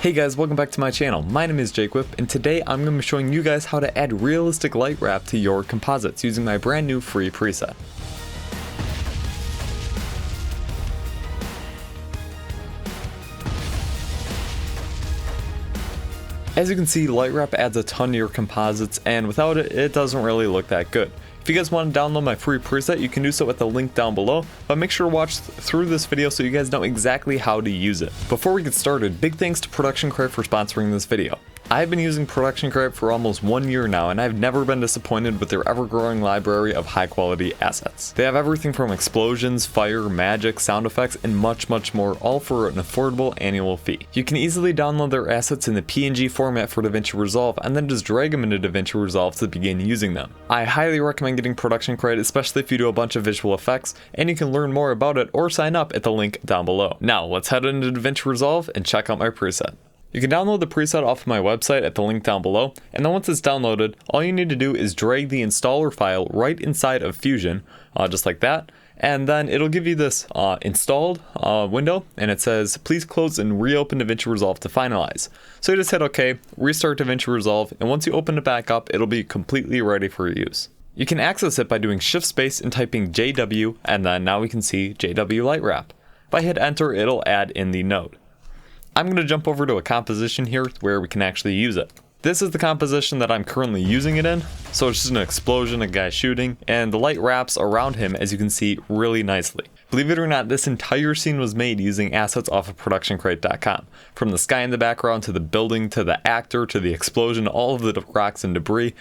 Hey guys, welcome back to my channel. My name is Jake Whip, and today I'm going to be showing you guys how to add realistic light wrap to your composites using my brand new free preset. As you can see, light wrap adds a ton to your composites, and without it, it doesn't really look that good. If you guys want to download my free preset, you can do so at the link down below, but make sure to watch through this video so you guys know exactly how to use it. Before we get started, big thanks to Production Crate for sponsoring this video. I've been using Production Crate for almost 1 year now, and I've never been disappointed with their ever-growing library of high-quality assets. They have everything from explosions, fire, magic, sound effects, and much more, all for an affordable annual fee. You can easily download their assets in the PNG format for Davinci Resolve, and then just drag them into Davinci Resolve to begin using them. I highly recommend getting Production Crate, especially if you do a bunch of visual effects, and you can learn more about it or sign up at the link down below. Now, let's head into Davinci Resolve and check out my preset. You can download the preset off of my website at the link down below, and then once it's downloaded, all you need to do is drag the installer file right inside of Fusion, just like that, and then it'll give you this installed window, and it says, please close and reopen Davinci Resolve to finalize. So you just hit OK, restart Davinci Resolve, and once you open it back up, it'll be completely ready for use. You can access it by doing shift space and typing JW, and then now we can see JW light wrap. If I hit enter, it'll add in the node. I'm going to jump over to a composition here where we can actually use it. This is the composition that I'm currently using it in, so it's just an explosion, a guy shooting, and the light wraps around him, as you can see, really nicely. Believe it or not, this entire scene was made using assets off of productioncrate.com. From the sky in the background, to the building, to the actor, to the explosion, all of the rocks and debris,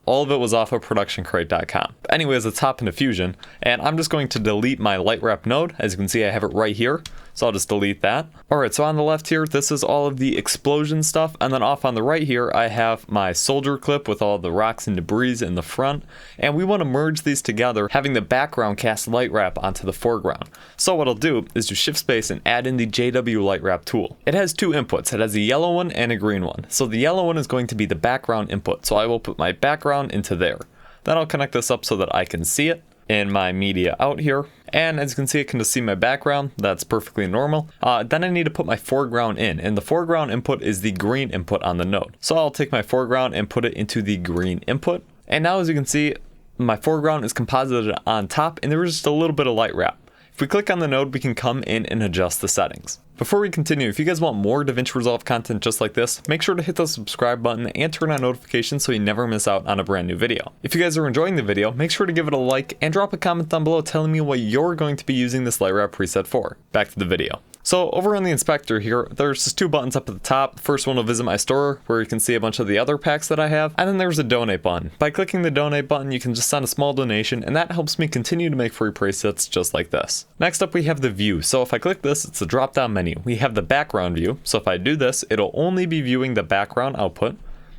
all of it was off of productioncrate.com. Anyways, let's hop into Fusion, and I'm just going to delete my light wrap node. As you can see, I have it right here, so I'll just delete that. Alright, so on the left here, this is all of the explosion stuff, and then off on the right here, I have my soldier clip with all the rocks and debris in the front, and we want to merge these together, having the background cast light wrap onto the foreground. So what I'll do is do shift space and add in the JW light wrap tool. It has two inputs. It has a yellow one and a green one. So the yellow one is going to be the background input, so I will put my background into there. Then I'll connect this up so that I can see it in my media out here, and as you can see, it can just see my background. That's perfectly normal. Then I need to put my foreground in, and the foreground input is the green input on the node. So I'll take my foreground and put it into the green input, and now as you can see, my foreground is composited on top, and there is just a little bit of light wrap. If we click on the node, we can come in and adjust the settings. Before we continue, if you guys want more Davinci Resolve content just like this, make sure to hit the subscribe button and turn on notifications so you never miss out on a brand new video. If you guys are enjoying the video, make sure to give it a like and drop a comment down below telling me what you're going to be using this light wrap preset for. Back to the video. So over on the inspector here, there's just two buttons up at the top. The first one will visit my store, where you can see a bunch of the other packs that I have, and then there's a donate button. By clicking the donate button, you can just send a small donation, and that helps me continue to make free presets just like this. Next up, we have the view. So if I click this, it's the drop-down menu. We have the background view, so if I do this, it'll only be viewing the background output.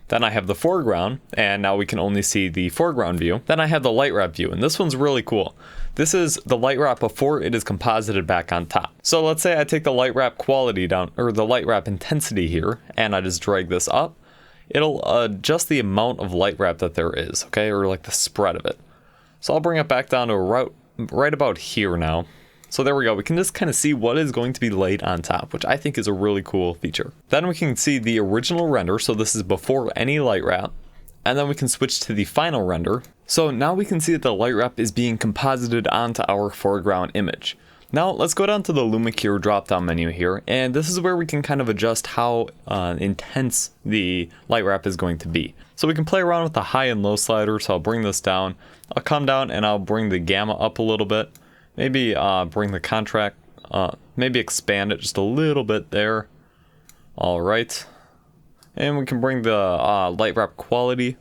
Then I have the foreground, and now we can only see the foreground view. Then I have the light wrap view, and this one's really cool. This is the light wrap before it is composited back on top. So let's say I take the light wrap quality down, or the light wrap intensity here, and I just drag this up. It'll adjust the amount of light wrap that there is, okay, or like the spread of it. So I'll bring it back down to right about here now. So there we go, we can just kind of see what is going to be laid on top, which I think is a really cool feature. Then we can see the original render, so this is before any light wrap, and then we can switch to the final render. So now we can see that the light wrap is being composited onto our foreground image. Now let's go down to the Lumicure drop-down menu here, and this is where we can kind of adjust how intense the light wrap is going to be. So we can play around with the high and low slider, so I'll bring this down. I'll come down and I'll bring the gamma up a little bit. Maybe bring the contrast, maybe expand it just a little bit there. All right. And we can bring the light wrap quality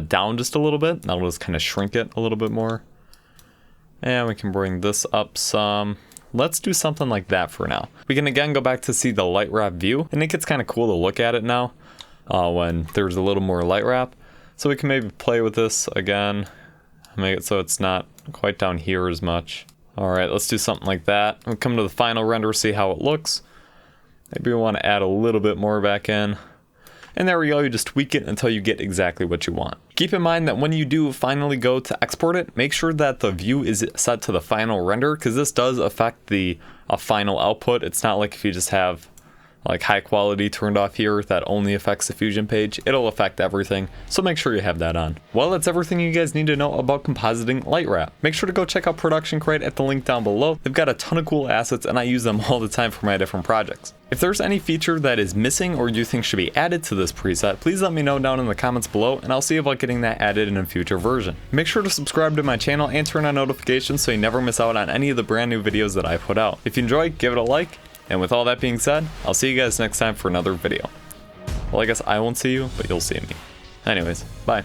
down just a little bit. That'll just kind of shrink it a little bit more. And we can bring this up some. Let's do something like that for now. We can again go back to see the light wrap view, and it gets kind of cool to look at it now when there's a little more light wrap. So we can maybe play with this again, make it so it's not quite down here as much. Alright, let's do something like that. We'll come to the final render, see how it looks. Maybe we want to add a little bit more back in. And there we go, you just tweak it until you get exactly what you want. Keep in mind that when you do finally go to export it, make sure that the view is set to the final render, because this does affect the final output. It's not like if you just have like high quality turned off here that only affects the Fusion page. It'll affect everything, so make sure you have that on. Well, that's everything you guys need to know about compositing light wrap. Make sure to go check out Production Crate at the link down below. They've got a ton of cool assets and I use them all the time for my different projects. If there's any feature that is missing or you think should be added to this preset, please let me know down in the comments below and I'll see about getting that added in a future version. Make sure to subscribe to my channel and turn on notifications so you never miss out on any of the brand new videos that I put out. If you enjoy, give it a like. And with all that being said, I'll see you guys next time for another video. Well, I guess I won't see you, but you'll see me. Anyways, bye.